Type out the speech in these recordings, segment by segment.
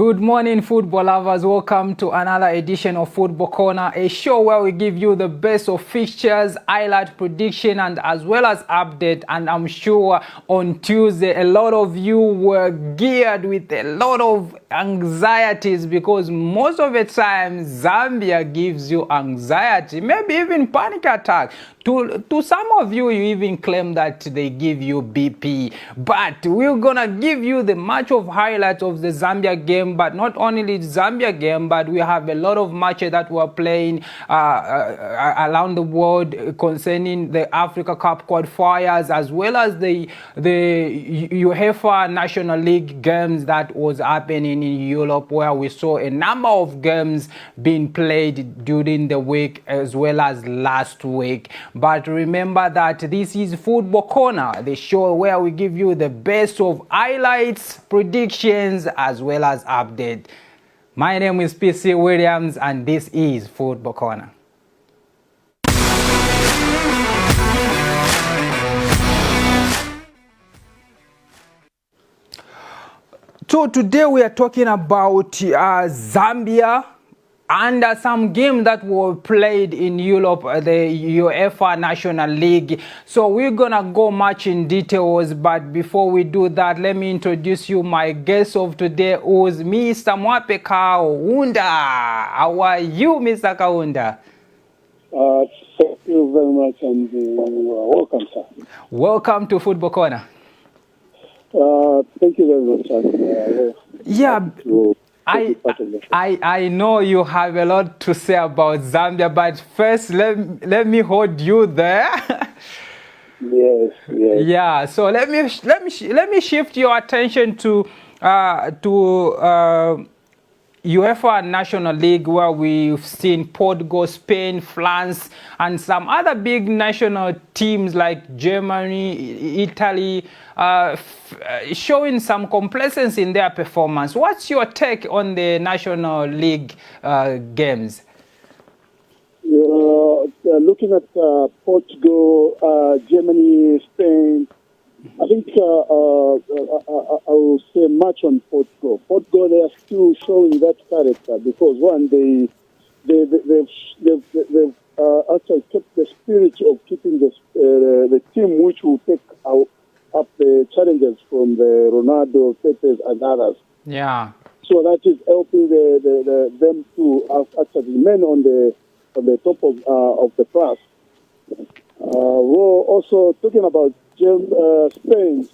Good morning, football lovers. Welcome to another edition of Football Corner, a show where we give you the best of fixtures, highlight prediction, and as well as update. And I'm sure on Tuesday, a lot of you were geared with a lot of anxieties because most of the time, Zambia gives you anxiety, maybe even panic attack. To some of you, you even claim that they give you BP. But we're gonna give you the match of highlights of the Zambia game, but not only the Zambia game, but we have a lot of matches that we're playing around the world concerning the Africa Cup qualifiers, as well as the UEFA National League games that was happening in Europe, where we saw a number of games being played during the week as well as last week. But remember that this is Football Corner, the show where we give you the best of highlights, predictions, as well as update. My name is PC Williams, and this is Football Corner. So today we are talking about Zambia and some games that were played in Europe, the UEFA National League. So we're gonna go much in details, but before we do that, let me introduce you my guest of today, who's Mr. Mwape Kaunda. How are you, Mr. Kaunda? Thank you very much, and welcome, sir. Welcome to Football Corner. Thank you very much, sir. I know you have a lot to say about Zambia, but first let me hold you there. Yes. Yeah. So let me shift your attention to UEFA National League, where we've seen Portugal, Spain, France, and some other big national teams like Germany, Italy, showing some complacency in their performance. What's your take on the National League games? Looking at Portugal, Germany, Spain, I think I will say much on Portugal. Portugal, they are still showing that character because one, they've actually kept the spirit of keeping the team which will take up the challenges from the Ronaldo, Pepe, and others. Yeah. So that is helping them to actually remain on the top of the class. We're also talking about Spain.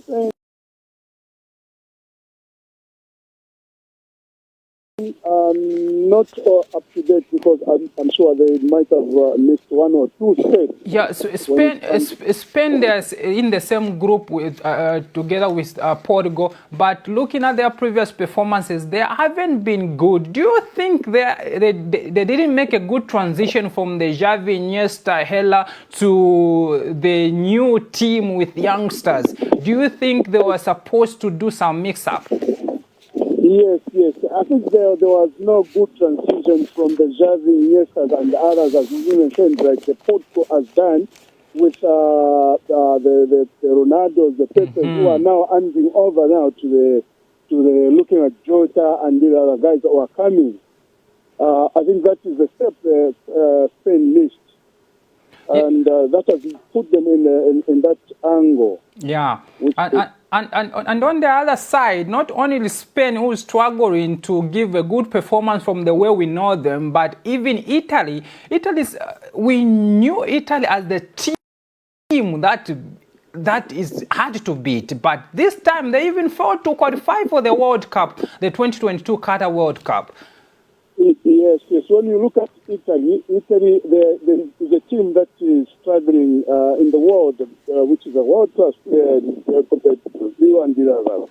Not up to date because I'm sure they might have missed one or two steps. Yeah, so Spain is in the same group with together with Portugal, but looking at their previous performances, they haven't been good. Do you think they didn't make a good transition from the Xavi, Iniesta, Hela to the new team with youngsters? Do you think they were supposed to do some mix-up? Yes. I think there was no good transition from the Xavi, Iniesta, and the others, as you mentioned, like the Porto has done with the Ronaldos, the Pepe, who are now handing over now to the looking at Jota and the other guys that are coming. I think that is the step Spain missed. And that has put them in that angle. Yeah. And on the other side, not only Spain, who is struggling to give a good performance from the way we know them, but even Italy. We knew Italy as the team that is hard to beat. But this time, they even failed to qualify for the World Cup, the 2022 Qatar World Cup. Yes. When you look at Italy is a team that is struggling in the world, which is a world-class player compared to Rio and the others.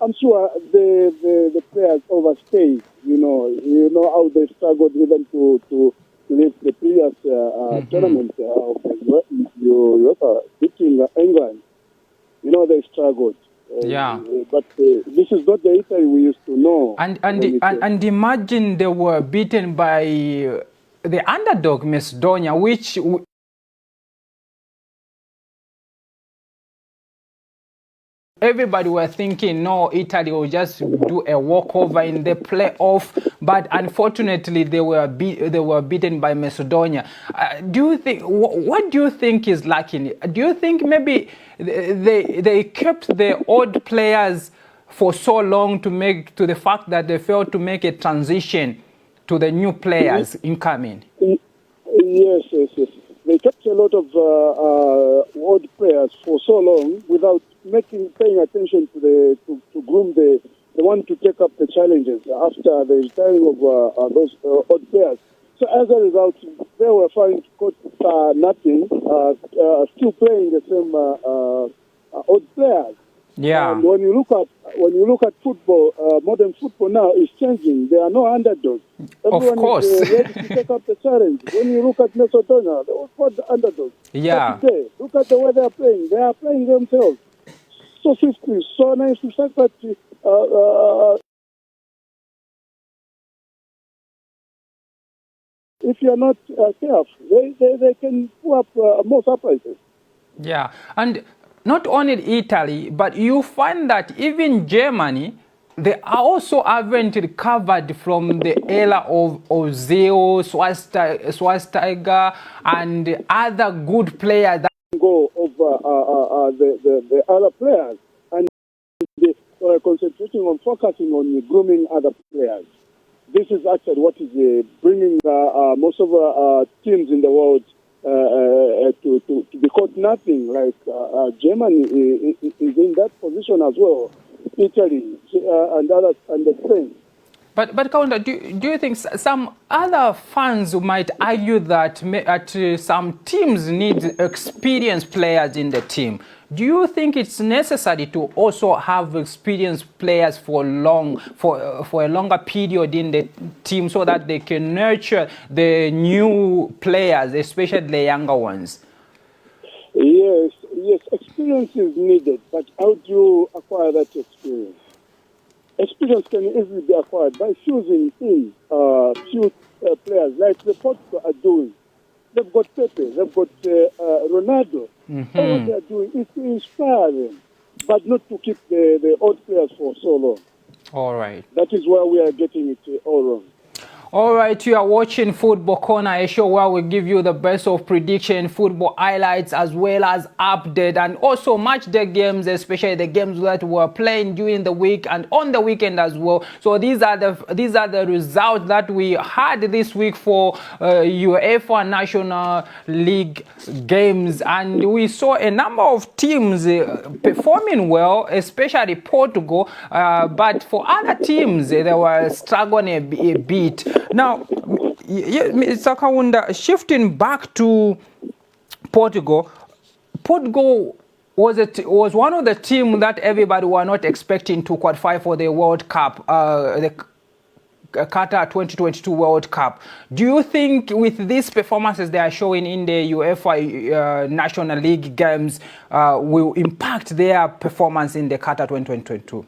I'm sure the players overstayed. You know how they struggled even to lift the previous tournament of UEFA beating England. You know they struggled. Yeah, but this is not the Italy we used to know. And imagine they were beaten by the underdog Macedonia, which everybody were thinking, no, Italy will just do a walkover in the playoff, but unfortunately they were beaten by Macedonia. Do you think what do you think is lacking? Do you think maybe they kept the old players for so long to the fact that they failed to make a transition to the new players incoming? Yes. They kept a lot of old players for so long without paying attention to groom the one to take up the challenges after the retiring of those old players. So as a result, they were finding nothing, still playing the same old players. Yeah. And when you look at football, modern football now is changing. There are no underdogs. Everyone of course. is ready to take up the challenge. When you look at Macedonia, they were called the underdogs. Yeah. But today, look at the way they are playing. They are playing themselves. So swiftly, so nice to say that if you are not careful, they can pull up more surprises. Yeah, and not only Italy, but you find that even Germany, they are also haven't recovered from the era of Ozil, Schweinsteiger, and other good players that go of the other players, and they are concentrating on focusing on grooming other players. This is actually what is bringing most of teams in the world to be caught napping. Like Germany is in that position as well. Italy and others and Spain. But Kaunda, do you think some other fans might argue that some teams need experienced players in the team? Do you think it's necessary to also have experienced players for a longer period in the team so that they can nurture the new players, especially the younger ones? Yes, experience is needed, but how do you acquire that experience? Experience can easily be acquired by fusing in few players like the Portugal are doing. They've got Pepe, they've got Ronaldo. All what they are doing is to inspire them, but not to keep the old players for so long. All right. That is where we are getting it all wrong. All right, you are watching Football Corner, a show where we give you the best of prediction, football highlights, as well as update, and also match day games, especially the games that were playing during the week and on the weekend as well. So these are the results that we had this week for UEFA National League games, and we saw a number of teams performing well, especially Portugal, but for other teams they were struggling a bit. Now, Mr. Kaunda, shifting back to Portugal, Portugal was one of the teams that everybody were not expecting to qualify for the World Cup, the Qatar 2022 World Cup. Do you think with these performances they are showing in the UEFA National League games will impact their performance in the Qatar 2022?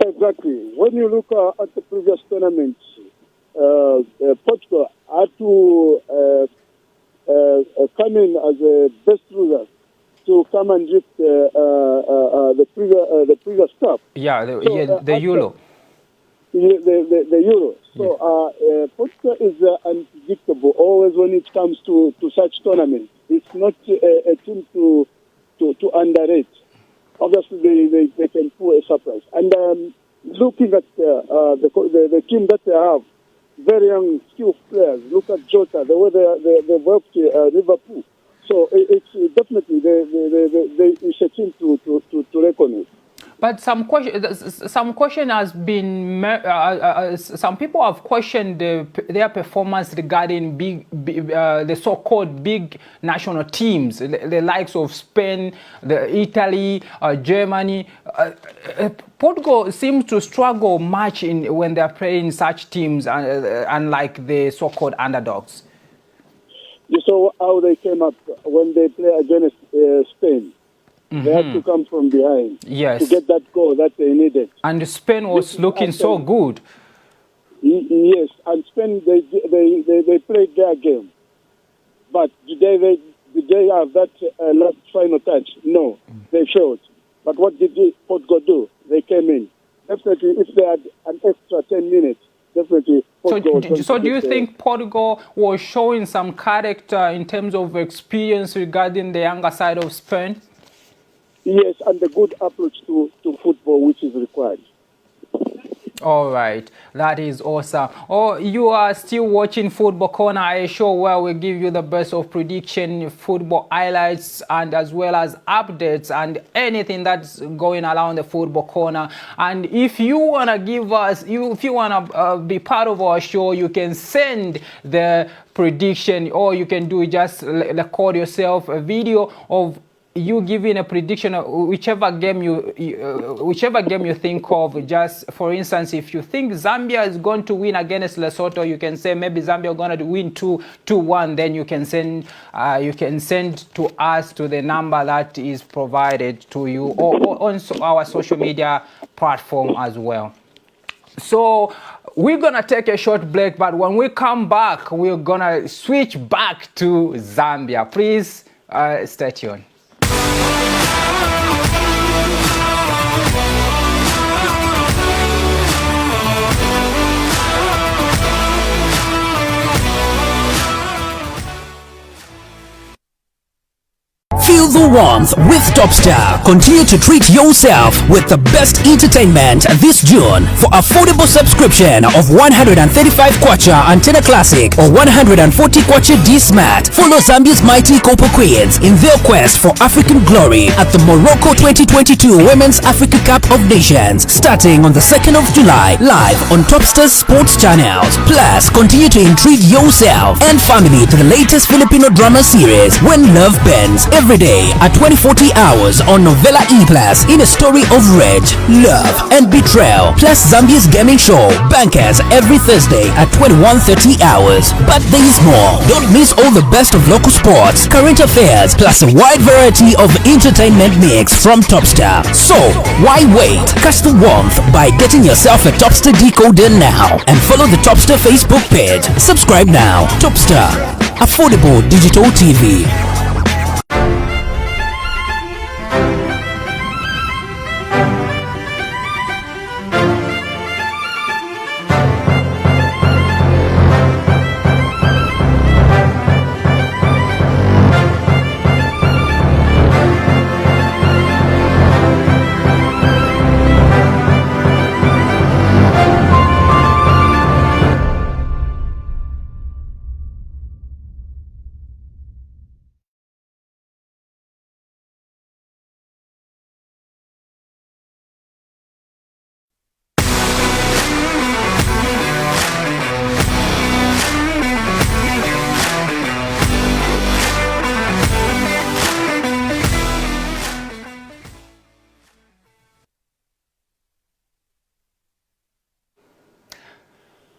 Exactly. When you look at the previous tournaments, Portugal had to come in as a best loser to come and reap the previous cup. Yeah, the Euro. The Euro. So Portugal is unpredictable always when it comes to such tournaments. It's not a team to underrate. Obviously, they can pull a surprise. And looking at the team that they have, very young, skilled players. Look at Jota, the way they worked Liverpool. So it's definitely it's a team to reckon with. But some question has been some people have questioned their performance regarding the so-called big national teams, the likes of Spain, Italy, Germany. Portugal seems to struggle much when they are playing such teams, unlike the so-called underdogs. You saw how they came up when they play against Spain. They had to come from behind to get that goal that they needed. And Spain was looking so good. Yes, and Spain, they played their game. But did they have that last final touch? No, they failed. But what did Portugal do? They came in. Definitely, if they had an extra 10 minutes, definitely Portugal was going So to do you get think Portugal was showing some character in terms of experience regarding the younger side of Spain? Yes, and a good approach to football, which is required. All right, that is awesome. Oh, you are still watching Football Corner, a show where we give you the best of prediction, football highlights, and as well as updates and anything that's going around the Football Corner. And if you wanna give us, if you wanna be part of our show, you can send the prediction, or you can do just record yourself a video of you giving a prediction of whichever game you think of. Just for instance, if you think Zambia is going to win against Lesotho, you can say maybe Zambia are going to win 2-1. Then you can send to us to the number that is provided to you, or on our social media platform as well. So we're gonna take a short break, but when we come back, we're gonna switch back to Zambia. Please stay tuned. Feel the warmth with Topstar. Continue to treat yourself with the best entertainment this June. For affordable subscription of 135 kwacha Antenna Classic or 140 kwacha D-Smart, follow Zambia's mighty Copa Queens in their quest for African glory at the Morocco 2022 Women's Africa Cup of Nations, starting on the 2nd of July, live on Topstar's sports channels. Plus, continue to intrigue yourself and family to the latest Filipino drama series, When Love Bends, every day at 20:40 hours on Novella E+, in a story of rage, love, and betrayal. Plus Zambia's gaming show, Bankers, every Thursday at 21:30 hours. But there is more. Don't miss all the best of local sports, current affairs, plus a wide variety of entertainment mix from Topstar. So, why wait? Catch the warmth by getting yourself a Topstar decoder now and follow the Topstar Facebook page. Subscribe now. Topstar, affordable digital TV.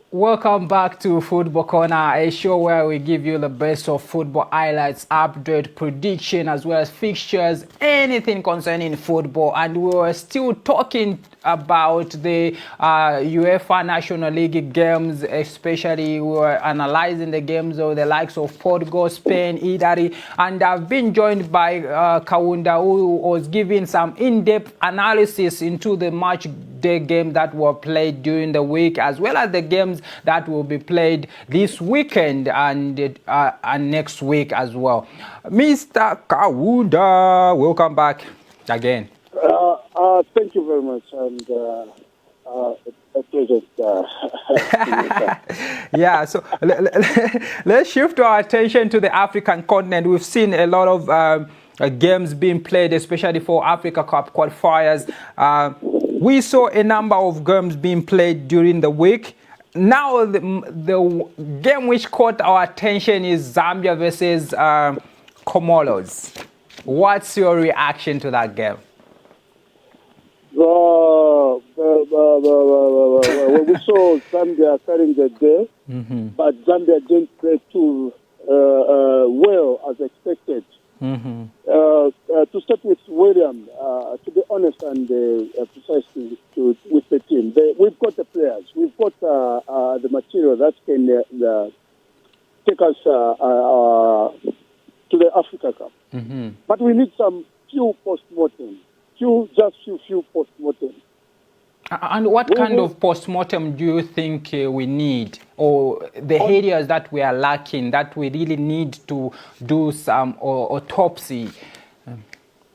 Welcome back to Football Corner, a show where we give you the best of football highlights, update, prediction, as well as fixtures, anything concerning football. And we were still talking about the UEFA National League games, especially we were analyzing the games of the likes of Portugal, Spain, Italy, and I've been joined by Kaunda, who was giving some in-depth analysis into the match day game that were played during the week, as well as the games that will be played this weekend and next week as well. Mr. Kaunda, welcome back again. Thank you very much, and a pleasure. Yeah, so let's shift our attention to the African continent. We've seen a lot of games being played, especially for Africa Cup qualifiers. We saw a number of games being played during the week. Now, the game which caught our attention is Zambia versus Comoros. What's your reaction to that game? We saw Zambia carrying the day, but Zambia didn't play too well as expected. To start with William, to be honest and precise with the team, we've got the players, we've got the material that can take us to the Africa Cup. But we need some few post-mortem few post-mortem. And what kind of post-mortem do you think we need, or the areas that we are lacking, that we really need to do some autopsy?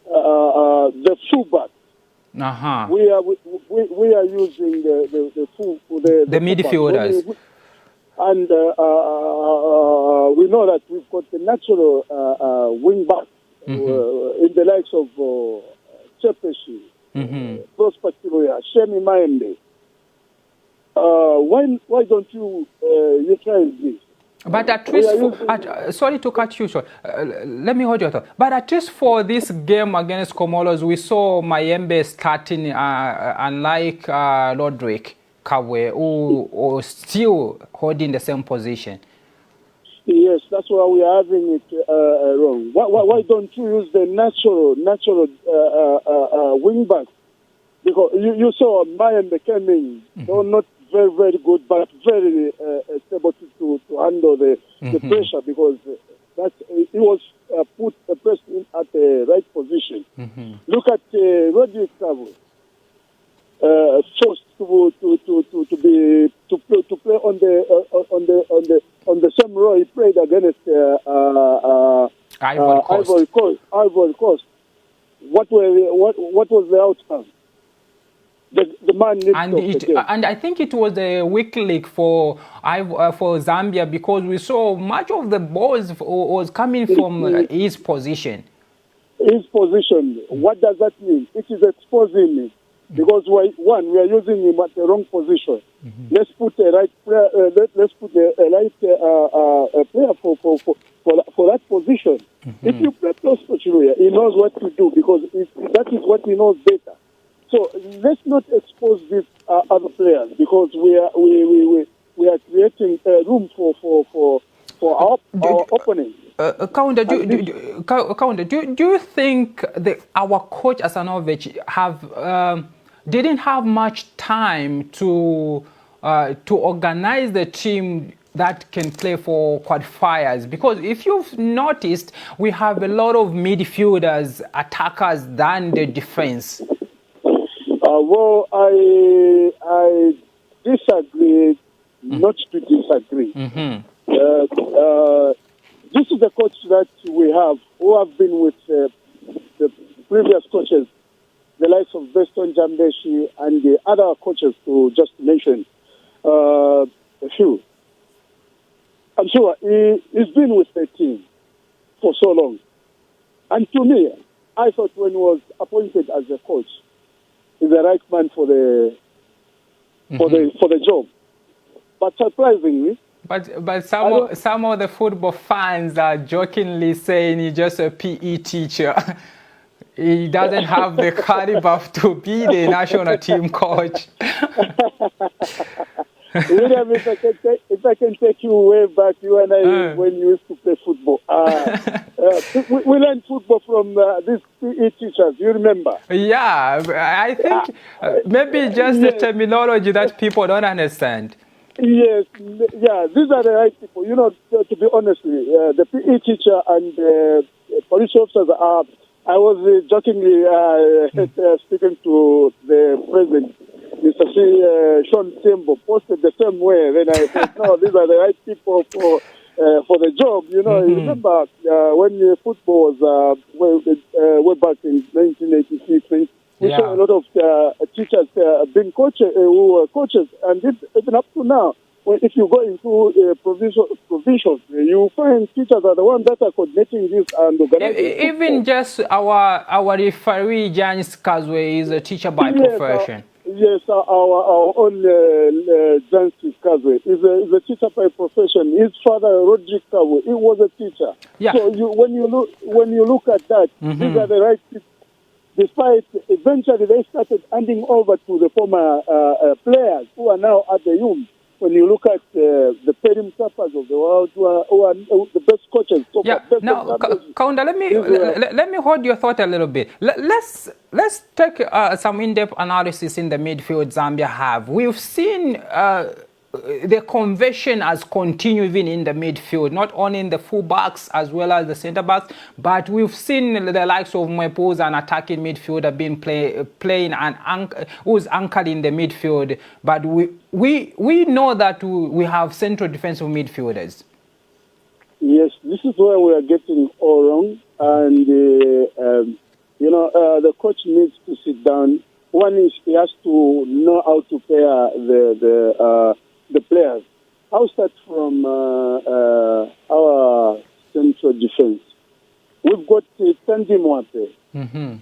The fullback. Uh-huh. We are using the midfielders. And we know that we've got the natural wing back in the likes of Chepeshi, Prosper Kiroya, Shemi Maembe. Why don't you try this? But at least, sorry to cut you short, let me hold your thought. But at least for this game against Comoros, we saw Mayembe starting, unlike Roderick Kabwe, who was still holding the same position. Yes, that's why we are having it wrong. Why don't you use the natural wing back? Because you saw Mayembe coming, though not very good, but very able to handle the pressure, because he was pressed in at the right position. Look at Roderick Kabwe. Forced to play on the same role he played against Ivory Coast. What was the outcome? The man needs and I think it was a weak league for Zambia, because we saw much of the balls was coming from his position. His position. What does that mean? It is exposing him. Because we are using him at the wrong position. Let's put a right player. Let's put a right player for that position. If you play Prosper Kiroya, he knows what to do, because that is what he knows better. So let's not expose these other players, because we are creating room for our opponents. Kaunda, do you think our coach Asanovic didn't have much time to organize the team that can play for qualifiers? Because if you've noticed, we have a lot of midfielders, attackers than the defense. Well, I disagree, not to disagree. This is the coach that we have, who have been with the previous coaches, the likes of Beston Jambeshi and the other coaches, to just mention a few. I'm sure he's been with the team for so long. And to me, I thought when he was appointed as a coach, he's the right man for the job. But surprisingly, But some of the football fans are jokingly saying he's just a PE teacher. He doesn't have the caliber to be the national team coach. William, if I can take you way back, you and I, when you used to play football. We learned football from these PE teachers, you remember? Yeah, I think maybe just the terminology that people don't understand. Yes, yeah, these are the right people. You know, to be honest, the PE teacher and police officers are. I was jokingly speaking to the president, Mr. Sean Tembo, posted the same way. Then I said, no, these are the right people for the job. You know, you remember when football was way back in 1986, we saw a lot of teachers being coaches, who were coaches, and even up to now, if you go into provincials, you find teachers are the ones that are coordinating this and organizing. Even just our referee, Janis Kazwe, is a teacher by profession. Yes, our own Janis Kazwe is a teacher by profession. His father, Roderick Kabwe, he was a teacher. Yeah. So when you look at that, these are the right people. Despite eventually they started handing over to the former players who are now at the YUM. When you look at the Perim Tappers of the world, who are the best coaches. So yeah. Now, Kaunda, let me hold your thought a little bit. Let's take some in-depth analysis in the midfield Zambia have. We've seen the conversion has continued even in the midfield, not only in the full-backs as well as the centre-backs, but we've seen the likes of Mwepu, who's an attacking midfielder, being playing and who's anchored in the midfield. But we know that we have central defensive midfielders. Yes, this is where we are getting all wrong, and the coach needs to sit down. One is he has to know how to pair the players. I'll start from our central defense. We've got Tandy Mwape and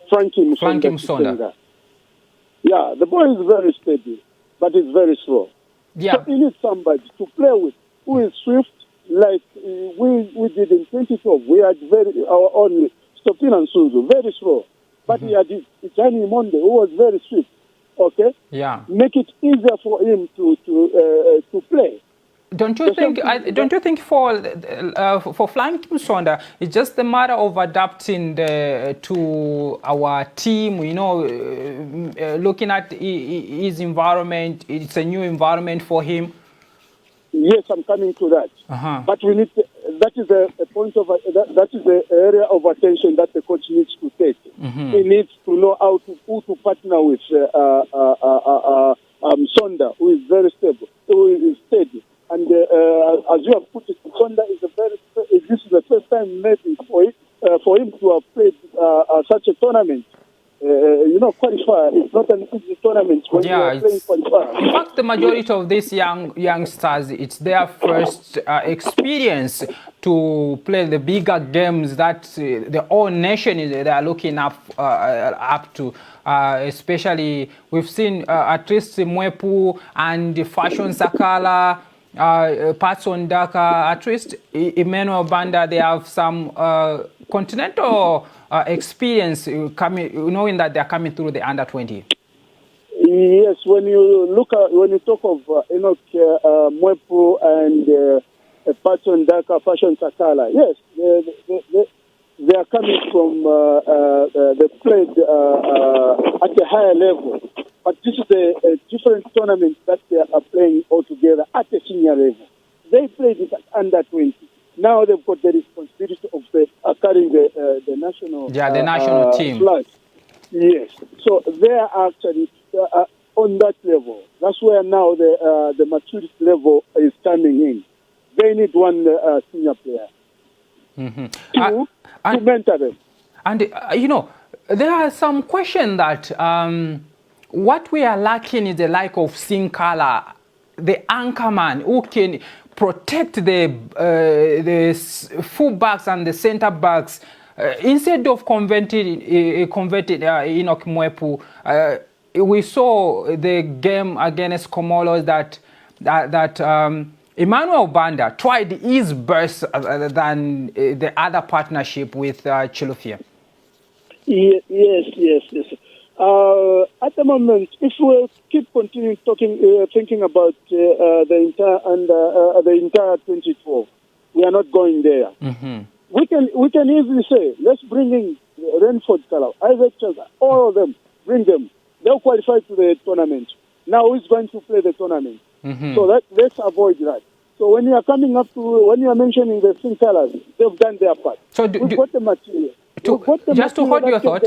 Frankie Msonda. Yeah, the boy is very steady, but he's very slow. Yeah. So you need somebody to play with who is swift, like we did in 2012. We had our own Stopin and Sunzu, very slow. But he had Johnny Monde, who was very swift. Okay? Yeah. Make it easier for him to play. Don't you think for Frankie Msonda, it's just a matter of adapting to our team, looking at his environment, it's a new environment for him? Yes, I'm coming to that. But we need that is a point of that is the area of attention that the coach needs to take. He needs to know who to partner with Msonda, who is very stable, who is steady. And as you have put it, Msonda is this is the first time maybe for him to have played such a tournament. Qualifier. It's not an easy tournament when you are playing qualifier. In fact, the majority of these youngsters, it's their first experience to play the bigger games that the whole nation they are looking up to. Especially, we've seen at least Mwepu and Fashion Sakala, Patson Daka, at least Emmanuel Banda, they have some continental experience knowing that they're coming through the under-20. Yes, when you talk of Enoch Mwepu and Patson Daka, Fashion Sakala, yes, they are coming from they played at a higher level. But this is a different tournament that they are playing altogether at a senior level. They played it at under-20. Now they've got the responsibility of carrying the national the national team flag. Yes. So they are actually on that level. That's where now the maturity level is coming in. They need one senior player to mentor them. And, there are some questions that what we are lacking is the like of Sinkala, the anchorman who can protect the full-backs and the centre-backs. Instead of converted Enoch Mwepu, we saw the game against Comoros that Emmanuel Banda tried his best than the other partnership with Chilufya. Yes. At the moment, if we keep continuing thinking about the entire 2012, we are not going there. We can easily say, let's bring in Renford Kalau, Isaac Chaza, all of them, bring them. They'll qualify to the tournament. Now who's going to play the tournament? So let's avoid that. So when you are mentioning the Sinkalas, they've done their part. So we've got the material. Just to hold your thought.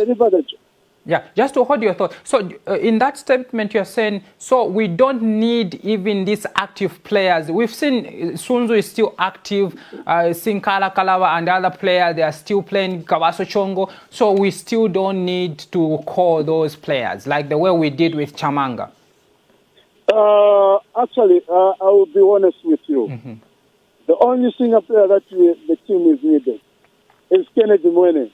Yeah, just to hold your thought. So in that statement you're saying, so we don't need even these active players. We've seen Sunzu is still active, Sinkala Kalawa and other players, they are still playing Kawaso Chongo. So we still don't need to call those players like the way we did with Chamanga. Actually, I will be honest with you. The only senior player that the team is needed is Kennedy Mwene.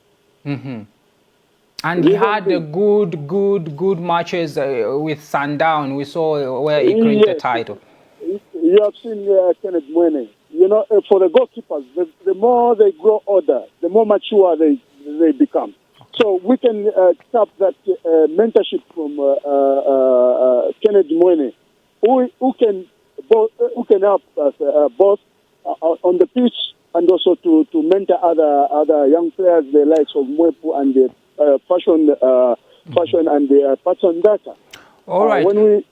And he had good matches with Sundown. We saw where he claimed the title. You have seen Kenneth Mwene. For the goalkeepers, the more they grow older, the more mature they become. So we can tap that mentorship from Kenneth Mwene, who can help us both on the pitch and also to mentor other young players, the likes of Mwepu and the Fashion and the Patson Data. All right. When we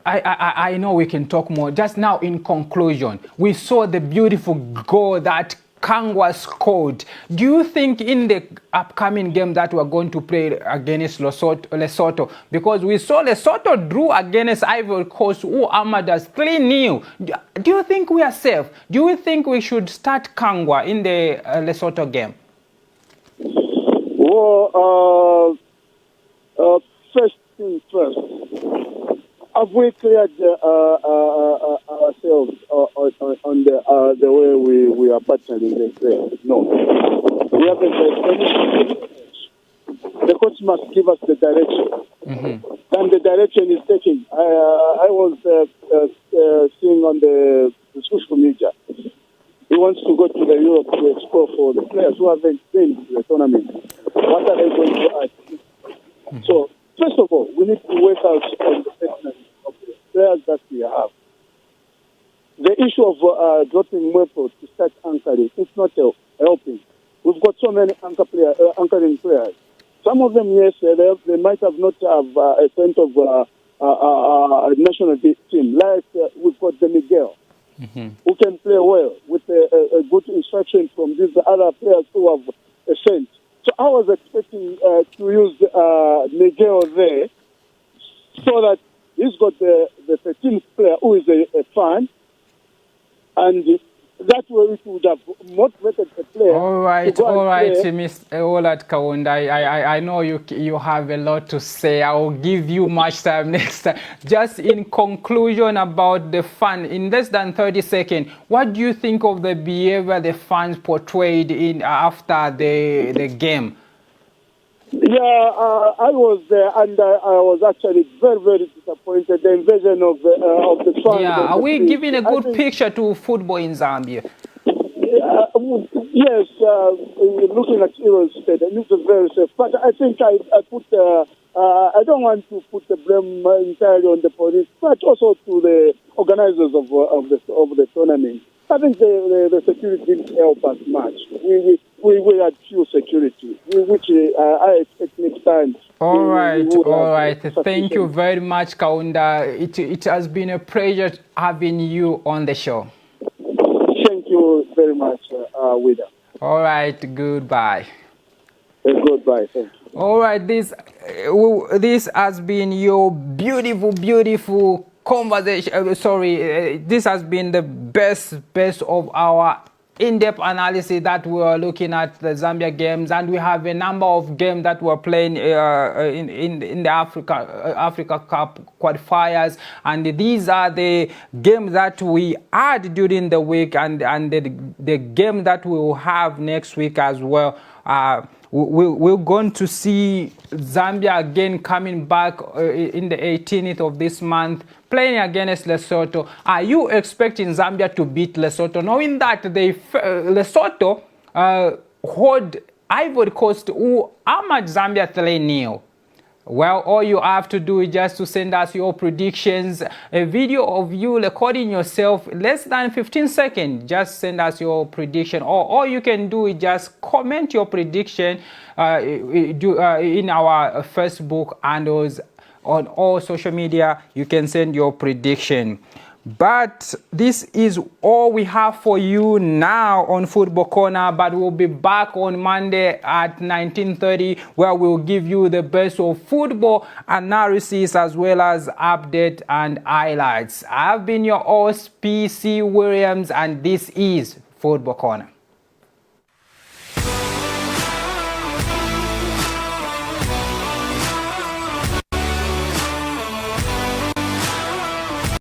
I know we can talk more. Just now, in conclusion, we saw the beautiful goal that Kangwa scored. Do you think in the upcoming game that we're going to play against Lesotho, because we saw Lesotho drew against Ivory Coast, who armored us 3-0. Do you think we are safe? Do you think we should start Kangwa in the Lesotho game? Well, first thing first. Have we cleared ourselves on the way we are partnering this player? No. We haven't finished. The coach must give us the direction. And the direction is taken. I was seeing on the social media. He wants to go to the Europe to explore for the players who haven't been to the tournament. What are they going to add? So, first of all, we need to work out on the fitness of the players that we have. The issue of dropping Mwepo to start anchoring, it's not helping. We've got so many anchoring players. Some of them, yes, they might have not have a sense of a national team. Like we've got the Miguel, who can play well with a good instruction from these other players who have a sense. So I was expecting to use Miguel there so that he's got the 13th player who is a fan, and that way it would have motivated the player. All right, Mr. Olad Kaunda. I know you have a lot to say. I will give you much time next time. Just in conclusion about the fun, in less than 30 seconds, what do you think of the behavior the fans portrayed in after the game? Yeah, I was there, and I was actually very, very disappointed. The invasion of the fans. Yeah, are we giving a good picture to football in Zambia? Yes, looking at Heroes Stadium, it's very safe. But I think I put. I don't want to put the blame entirely on the police, but also to the organizers of the tournament. I think the security didn't help us much. We had few security, which I expect next time. All right. Thank you very much, Kaunda. It has been a pleasure having you on the show. Thank you very much, Wida. All right, goodbye. Goodbye, thank you. All right, this has been your beautiful conversation. This has been the best of our in-depth analysis that we are looking at the Zambia games, and we have a number of games that we're playing in the Africa Cup qualifiers, and these are the games that we had during the week, and the game that we will have next week as well. We're going to see Zambia again coming back in the 18th of this month, playing against Lesotho. Are you expecting Zambia to beat Lesotho, knowing that Lesotho hold Ivory Coast, who armored Zambia 3-0? Well, all you have to do is just to send us your predictions, a video of you recording yourself, less than 15 seconds. Just send us your prediction, or all you can do is just comment your prediction in our Facebook handles. On all social media, you can send your prediction. But this is all we have for you now on Football Corner, but we'll be back on Monday at 19:30, where we'll give you the best of football analysis as well as update and highlights. I've been your host, PC Williams, and this is Football Corner.